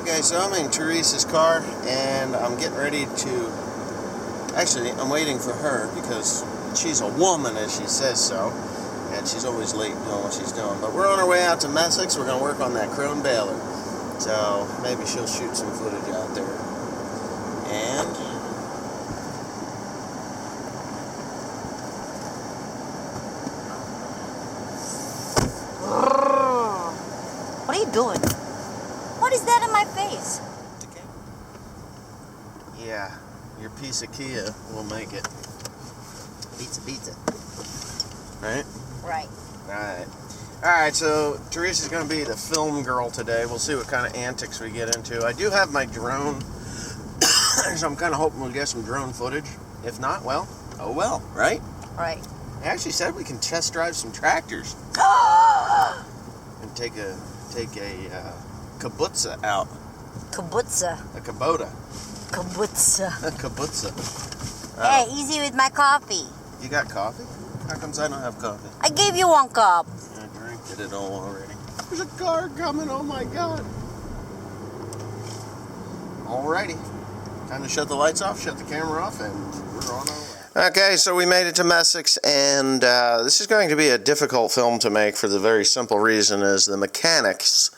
Okay, so I'm in Teresa's car, and I'm getting ready to... Actually, I'm waiting for her, because she's a woman, as she says so, and she's always late doing what she's doing. But we're on our way out to Messicks. We're going to work on that Krone baler. So, maybe she'll shoot some footage out there. And... what are you doing? What is that in my face? Yeah, your piece of Kia will make it. Pizza. Right? Right. Alright. Alright, so Teresa's going to be the film girl today. We'll see what kind of antics we get into. I do have my drone, so I'm kind of hoping we'll get some drone footage. If not, well, oh well, right? Right. I actually said we can test drive some tractors. And take a kibutza out. Kibutza. A Kubota. Kibutza. A kibutza. Hey, easy with my coffee. You got coffee? How comes I don't have coffee? I gave you 1 cup. I drank it all already. There's a car coming, oh my god. Alrighty. Time to shut the lights off, shut the camera off, and we're on our way. Okay, so we made it to Messicks, and this is going to be a difficult film to make for the very simple reason is the mechanics,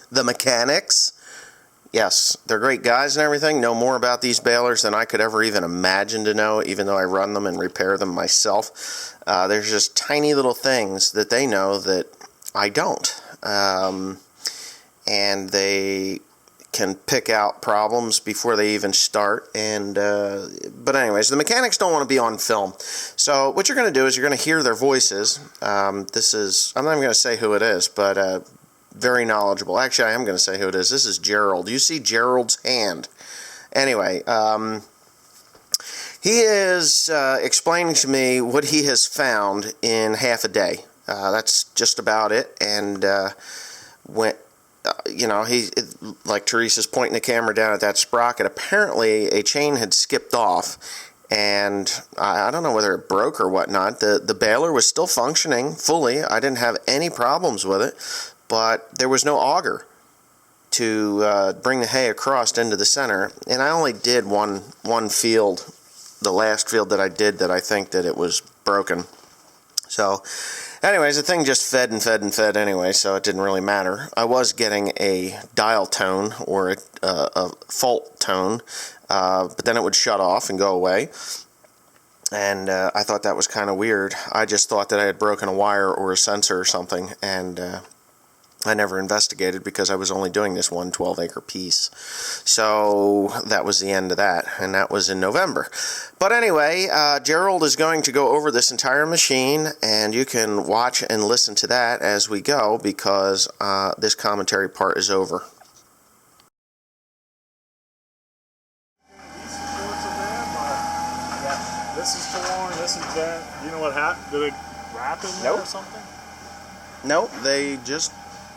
yes, they're great guys and everything, know more about these balers than I could ever even imagine to know, even though I run them and repair them myself. There's just tiny little things that they know that I don't. And they can pick out problems before they even start. And but anyways, the mechanics don't want to be on film. So what you're going to do is you're going to hear their voices. This is, I'm not even going to say who it is, but very knowledgeable. Actually, I am going to say who it is. This is Gerald. You see Gerald's hand. Anyway, he is explaining to me what he has found in half a day. That's just about it. And when you know, like Teresa's pointing the camera down at that sprocket. Apparently, a chain had skipped off, and I don't know whether it broke or whatnot. The baler was still functioning fully. I didn't have any problems with it, but there was no auger to bring the hay across into the center. And I only did one field, the last field that I did, that I think that it was broken. So, anyways, the thing just fed and fed and fed anyway, so it didn't really matter. I was getting a dial tone or a fault tone, but then it would shut off and go away. And I thought that was kind of weird. I just thought that I had broken a wire or a sensor or something, and I never investigated because I was only doing this one 12-acre piece. So that was the end of that, and that was in November. But anyway, Gerald is going to go over this entire machine, and you can watch and listen to that as we go because this commentary part is over. These supports are bad, yeah. This is torn, this is bent. You know what happened? Did it wrap in there or something? Nope,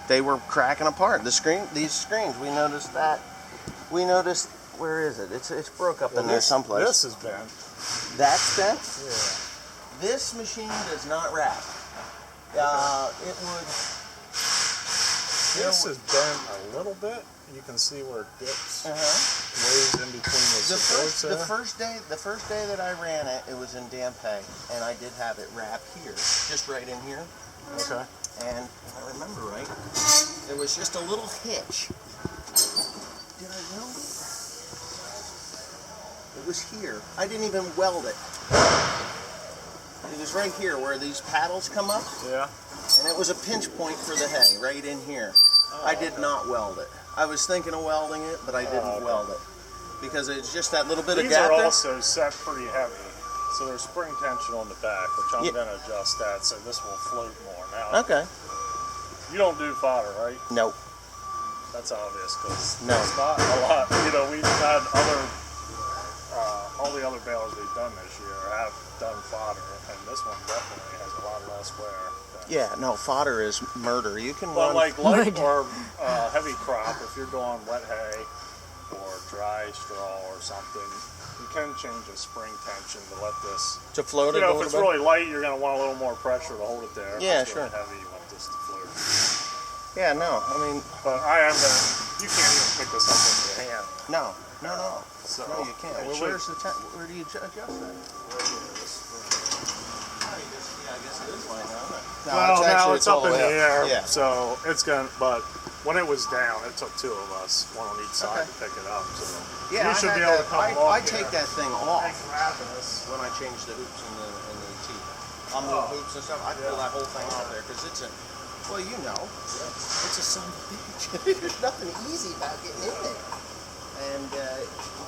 they were cracking apart. These screens, we noticed that. We noticed, where is it? It's broke up in there someplace. This is bent. That's bent? Yeah. This machine does not wrap. It would... This is bent a little bit. You can see where it dips. Ways in between the supports there. The first day that I ran it, it was in damp hay, and I did have it wrapped here, just right in here. Okay. And if I remember right, there was just a little hitch. Did I weld it? It was here. I didn't even weld it. It was right here where these paddles come up. Yeah. And it was a pinch point for the hay, right in here. I did not weld it. I was thinking of welding it, but I didn't weld it. Because it's just that little bit of gap there. These are also set pretty heavy. So there's spring tension on the back, which I'm going to adjust that so this will float more. Now, okay. You don't do fodder, right? Nope. That's obvious because no. It's not a lot. You know, we've had all the other balers we've done this year have done fodder, and this one definitely has a lot less wear. Yeah, no, fodder is murder. You can run... like light or heavy crop, if you're going wet hay or dry straw or something, you can change the spring tension to let this... To float it a little bit? If it's really light, you're going to want a little more pressure to hold it there. Yeah, if it's really heavy, you want this to float. Yeah, no, I mean... But I am going to You can't even pick this up with your hand. No. So No, you can't. it Well, should- where do you adjust that? I guess it is lying down there. Well, now it's up all in the air, Yeah. so it's gonna. But when it was down, it took two of us, one on each side, Okay. to pick it up. So Yeah, you should be able to come along I here take that thing off and grab this. when I change the hoops and the teeth. I'll move hoops and stuff. I pull that whole thing off there because it's a, well, you know, it's a son of a bitch. There's nothing easy about getting in there. And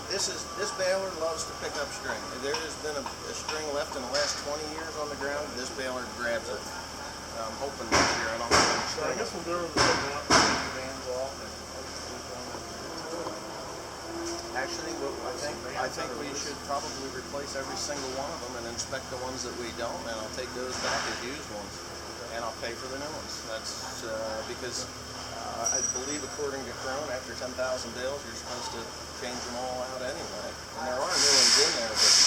this baler loves to pick up string. There has been a string left in the last 20 years on the ground. This baler grabs it. I'm hoping next year I don't have any So I string. guess we'll do it with the bands off. Actually, I think we should probably replace every single one of them and inspect the ones that we don't, and I'll take those back as used ones, and I'll pay for the new ones. That's because I believe, according to Krone, after 10,000 bales, you're supposed to change them all out anyway. And there are new ones in there, but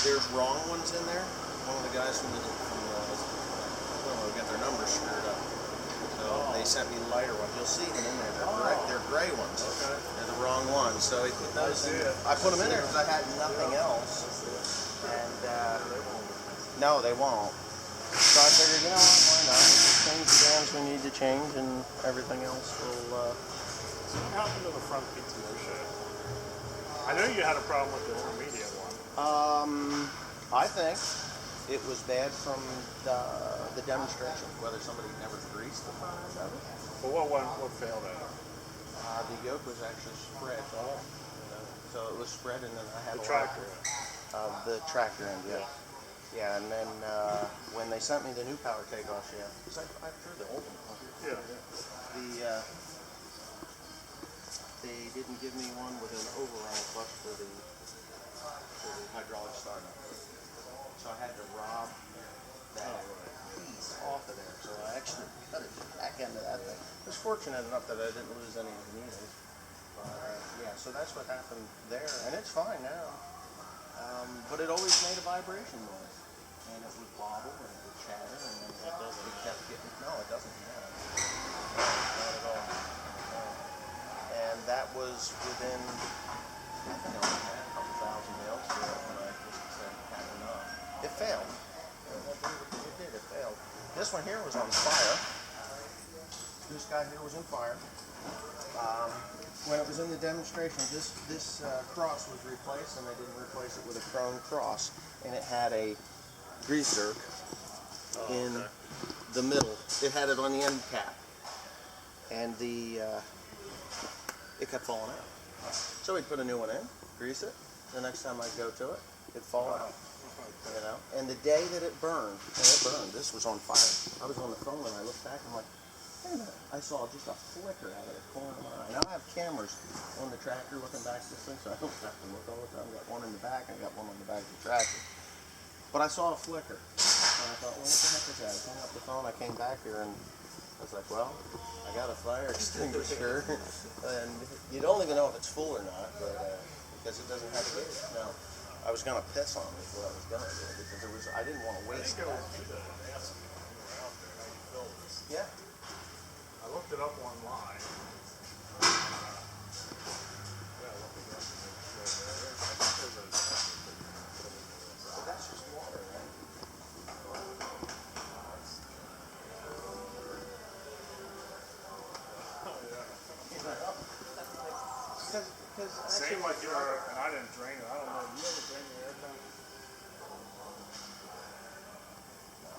there's wrong ones in there. One of the guys from I don't know, got their numbers screwed up. So they sent me lighter ones. You'll see them in there. They're gray ones. Okay. They're the wrong ones. So he put those in. I put them in there because I had nothing else. And no, they won't. So I figured, you know what, why not? We'll just change the bands we need to change, and everything else will. So what happened to the front PTO shed? I know you had a problem with the intermediate one. I think it was bad from the demonstration, whether somebody never greased the front end of it. But what failed at it? The yoke was actually spread. So it was spread, and then I had The tractor. The tractor end, yeah. Yeah, and then when they sent me the new power takeoff shaft, because I threw the old one. Yeah. They didn't give me one with an overall clutch for the hydraulic startup. So I had to rob that piece off of there. So I actually cut it back into that thing. I was fortunate enough that I didn't lose any of the needles. But yeah, so that's what happened there, and it's fine now. But it always made a vibration noise, and it would wobble and it would chatter, and then it kept getting. No, it doesn't now. Not at all. And that was within, I think I only had a couple thousand bales to it when I just said had enough. It failed. It did. It failed. This one here was on fire. This guy here was on fire. When it was in the demonstration, this cross was replaced, and they didn't replace it with a Krone cross, and it had a grease zerk in the middle. It had it on the end cap, and it kept falling out. So we'd put a new one in, grease it. The next time I'd go to it, it'd fall out. You know. And the day that it burned, and it burned. This was on fire. I was on the phone and I looked back. I'm like, wait a minute. I saw just a flicker out of the corner of my eye. Now I have cameras on the tractor looking back this thing, so I don't have to look all the time. I got one in the back, and I got one on the back of the tractor. But I saw a flicker, and I thought, well, what the heck is that? I hung up the phone. I came back here, and I was like, well, I got a fire extinguisher, and you don't even know if it's full or not, but because it doesn't have a gauge. No, I was gonna piss on it. Is what I was gonna do, because I didn't want to waste that. Yeah. I looked it up online. But that's just water, right? Same like your, and I didn't drain it. I don't know. You ever drain your air tank? No,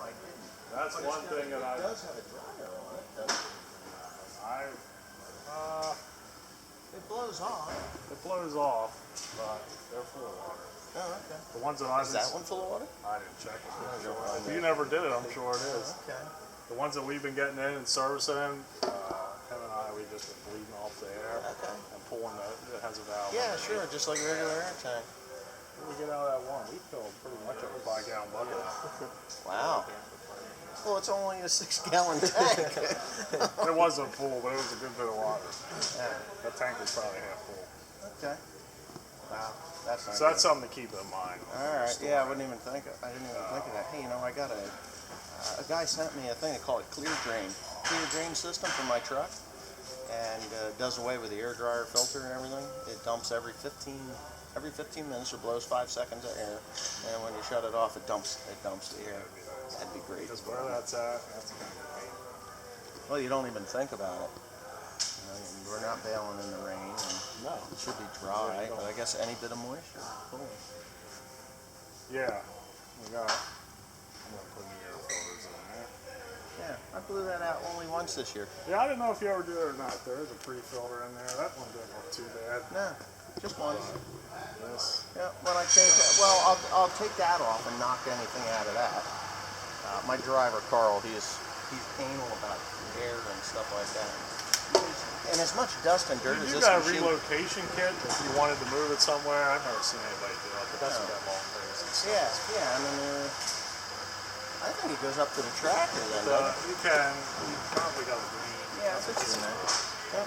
I didn't. That's But one thing that it I. does have a dryer on it, doesn't it? It blows off. It blows off, but they're full of water. Oh, okay. The ones that I've Is that one full of water? I didn't check it. Oh, If you never did it, I'm sure it is. Okay. The ones that we've been getting in and servicing, him and I, we just been bleeding off the air Okay. and pulling it has a valve. Yeah, underneath. sure, just like a regular air tank. When we get out of that one, we filled pretty much up a 5-gallon bucket. Wow. Well, it's only a 6-gallon tank. It wasn't full, but it was a good bit of water. Yeah. That tank was probably half full. Okay. Wow. That's not So that's something to keep in mind. all right. Yeah, I didn't even think of that. Hey, you know, I got a guy sent me a thing. They call it Clear Drain. clear drain system for my truck, and does away with the air dryer filter and everything. It dumps every 15 minutes, or blows 5 seconds of air, and when you shut it off, it dumps the air. That'd be great. Because where that's at, that's kind of neat. Well, you don't even think about it. You know, we're not bailing in the rain, and No. it should be dry, but I guess any bit of moisture. Cool. Yeah, I'm gonna put new air filters in there. Yeah, I blew that out only once this year. Yeah, I didn't know if you ever did it or not. There is a pre-filter in there. That one didn't look too bad. No, just once. This. Yeah, when I change that, well, I'll take that off and knock anything out of that. My driver, Carl, he's anal about air and stuff like that. And as much dust and dirt as You this got a machine. relocation kit if you wanted to move it somewhere. I've never seen anybody do it, but that's what that long thing is. Yeah, I mean, I think it goes up to the tractor then. You probably got a green. Yeah, it's in there. Yep.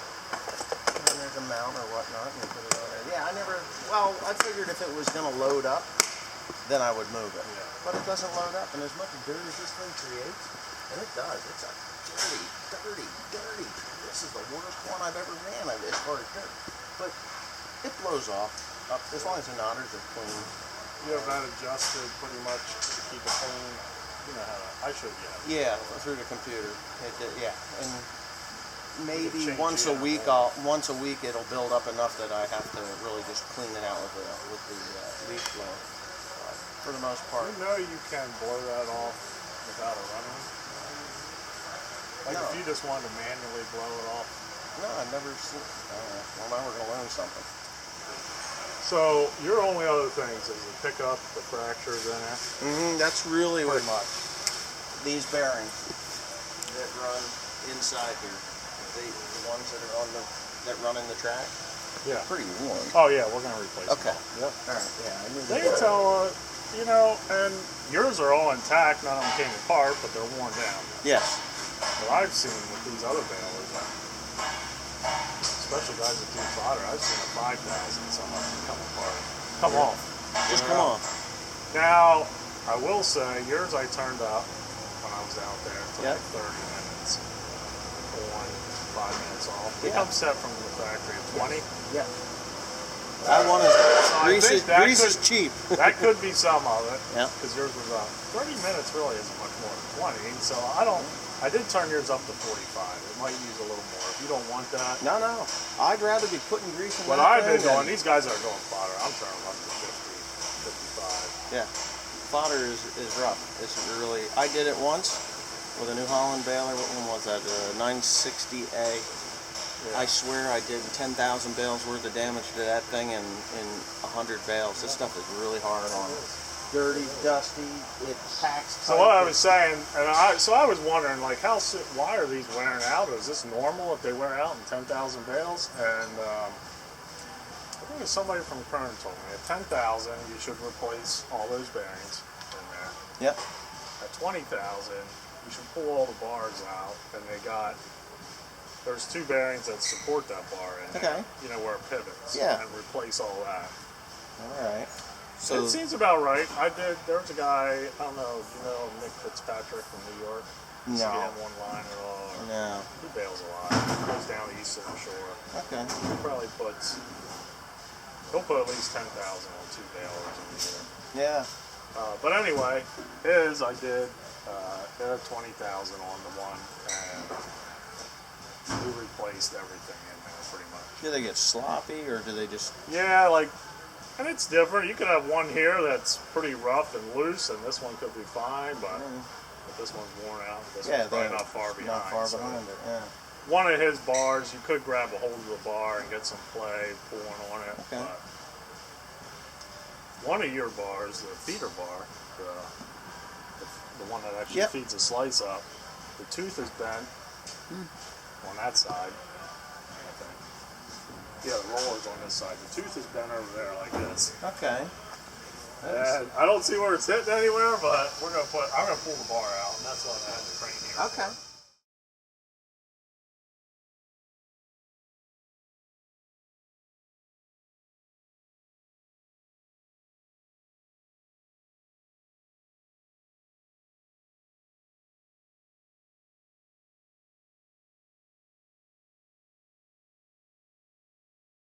And then there's a mount or whatnot, and you put it on there. Yeah, I figured if it was going to load up, then I would move it. Yeah. But it doesn't load up, and as much dirt as this thing creates, and it does, it's a dirty. This is the worst one I've ever ran as far as dirt. But it blows off, as long as the knotters are clean. You have that adjusted pretty much to keep it clean. You know how to, I showed you how to. Yeah, through the computer. Yeah, and maybe Change once it a out, week, right? once a week it'll build up enough that I have to really just clean it out with the leaf blower. For the most part. You know you can blow that off without a running. Like No. if you just wanted to manually blow it off. No, I've never seen. Well, now we're gonna learn something. So your only other things is the pickup, the fractures in it. That's really what Pretty much. these bearings that run inside here, the ones that are that run in the track, Yeah. pretty worn. Oh yeah, we're gonna replace Okay. them all. Yep. All right. Yeah, I knew They that. can tell, and yours are all intact. None of them came apart, but they're worn down. Yes. What I've seen with these other balers, especially guys that do fodder, I've seen a 5,000 some of them come apart, come off. Just You come know? on. Now, I will say, yours I turned up when I was out there. It took Yep. like 30 minutes on, 5 minutes off. They Yeah. come set from the factory at 20. Yeah. That one is I think that grease is could- cheap. That could be some of it. Yeah. Because yours was up. 30 minutes really isn't much more than 20. So I did turn yours up to 45. It might use a little more. If you don't want that. No. I'd rather be putting grease in What that I've thing been doing, than- these guys are going fodder. I'm turning them up to 50, 55. Yeah. Fodder is rough. It's really. I did it once with a New Holland baler. What one was that? 960A. Yeah. I swear I did 10,000 bales worth of damage to that thing in 100 bales. This stuff is really hard on it. Dirty, dusty, it packs. So what I was saying, and I was wondering, like, why are these wearing out? Is this normal if they wear out in 10,000 bales? And I think it's somebody from Krone told me at 10,000 you should replace all those bearings in there. Yep. At 20,000 you should pull all the bars out, and there's 2 bearings that support that bar in there. Okay. You know where it pivots. Yeah. And replace all that. All right. So it seems about right. There was a guy, I don't know, do you know Nick Fitzpatrick from New York? No. Does he have one line at all? Or No. he bails a lot. He goes down the east of the shore. Okay. He'll put at least 10,000 on 2 bailers in a year. Yeah. But anyway, I did it had 20,000 on the one, and we replaced everything in there pretty much. Do they get sloppy, or do they just? Yeah, and it's different. You could have one here that's pretty rough and loose, and this one could be fine, but this one's worn out. This one's probably not far behind. Not far so behind it. Yeah. one of his bars, you could grab a hold of the bar and get some play pulling on it. Okay. But one of your bars, the feeder bar, the one that actually Yep. feeds the slice up, the tooth is bent on that side. I think. Yeah, the roller's on this side. The tooth is bent over there like this. Okay. And I don't see where it's hitting anywhere, but I'm gonna pull the bar out, and that's what I had the crane here. Okay.